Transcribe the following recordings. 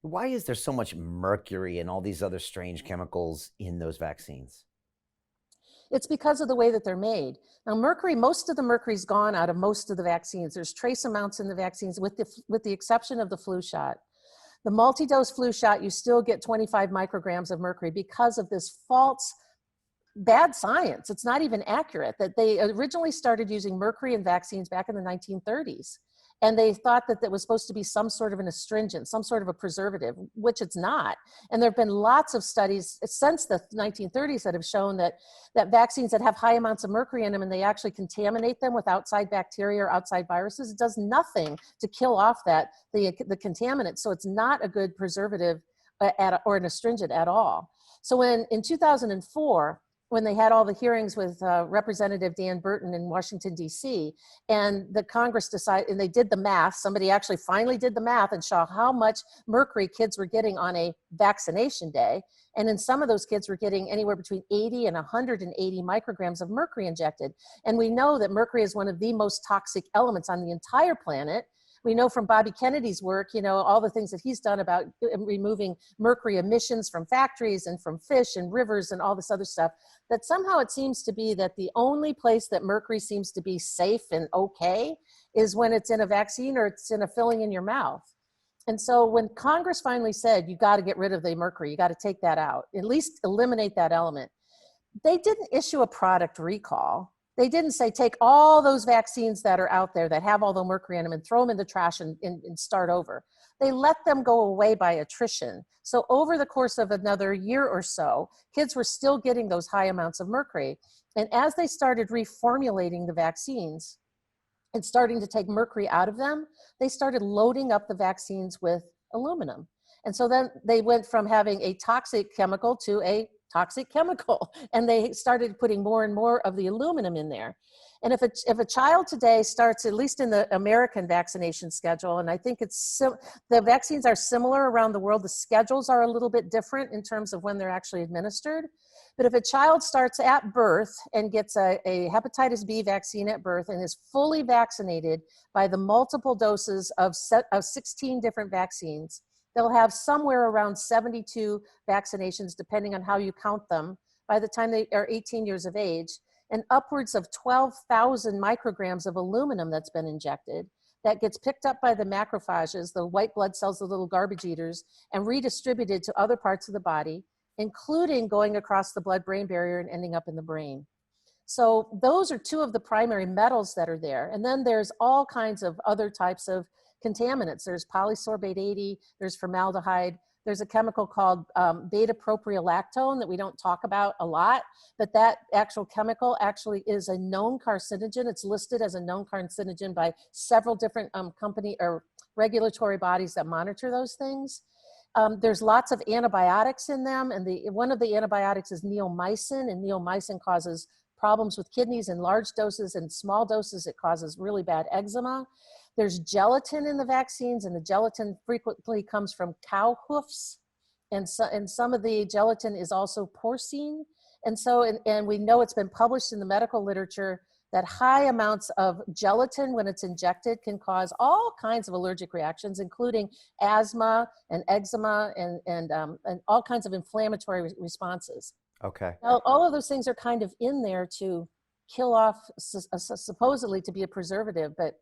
Why is there so much mercury and all these other strange chemicals in those vaccines? It's because of the way that they're made. Now, mercury, most of the mercury's gone out of most of the vaccines. There's trace amounts in the vaccines with the exception of the flu shot. The multi-dose flu shot, you still get 25 micrograms of mercury because of this false bad science. It's not even accurate that they originally started using mercury in vaccines back in the 1930s. And they thought that that was supposed to be some sort of an astringent, some sort of a preservative, which it's not. And there have been lots of studies since the 1930s that have shown that vaccines that have high amounts of mercury in them and they actually contaminate them with outside bacteria or outside viruses, it does nothing to kill off the contaminant. So it's not a good preservative or an astringent at all. So when in 2004, when they had all the hearings with Representative Dan Burton in Washington, D.C., and the Congress decided, and they did the math, somebody actually finally did the math and saw how much mercury kids were getting on a vaccination day. And in some of those kids were getting anywhere between 80 and 180 micrograms of mercury injected. And we know that mercury is one of the most toxic elements on the entire planet. We know from Bobby Kennedy's work, all the things that he's done about removing mercury emissions from factories and from fish and rivers and all this other stuff, that somehow it seems to be that the only place that mercury seems to be safe and okay is when it's in a vaccine or it's in a filling in your mouth. And so when Congress finally said, you got to get rid of the mercury, you got to take that out, at least eliminate that element, they didn't issue a product recall. They didn't say, take all those vaccines that are out there that have all the mercury in them and throw them in the trash and start over. They let them go away by attrition. So over the course of another year or so, kids were still getting those high amounts of mercury. And as they started reformulating the vaccines and starting to take mercury out of them, they started loading up the vaccines with aluminum. And so then they went from having a toxic chemical to a toxic chemical, and they started putting more and more of the aluminum in there. And if a child today starts, at least in the American vaccination schedule, and I think the vaccines are similar around the world, the schedules are a little bit different in terms of when they're actually administered. But if a child starts at birth and gets a hepatitis B vaccine at birth and is fully vaccinated by the multiple doses of 16 different vaccines, they'll have somewhere around 72 vaccinations, depending on how you count them, by the time they are 18 years of age, and upwards of 12,000 micrograms of aluminum that's been injected that gets picked up by the macrophages, the white blood cells, the little garbage eaters, and redistributed to other parts of the body, including going across the blood-brain barrier and ending up in the brain. So those are two of the primary metals that are there. And then there's all kinds of other types of contaminants. There's polysorbate 80, there's formaldehyde, there's a chemical called beta-propiolactone that we don't talk about a lot, but that actual chemical actually is a known carcinogen. It's listed as a known carcinogen by several different company or regulatory bodies that monitor those things. There's lots of antibiotics in them, and one of the antibiotics is neomycin, and neomycin causes problems with kidneys in large doses, and small doses it causes really bad eczema. There's gelatin in the vaccines, and the gelatin frequently comes from cow hoofs, and some of the gelatin is also porcine. And we know it's been published in the medical literature that high amounts of gelatin when it's injected can cause all kinds of allergic reactions, including asthma and eczema and all kinds of inflammatory responses. Okay. Now, all of those things are kind of in there to kill off, supposedly to be a preservative, but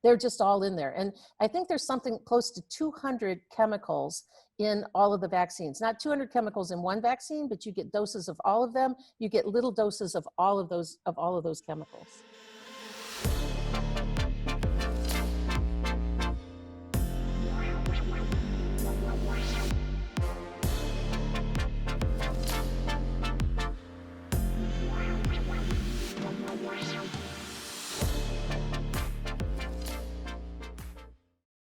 they're just all in there. And I think there's something close to 200 chemicals in all of the vaccines. Not 200 chemicals in one vaccine, but you get doses of all of them. You get little doses of all of those chemicals.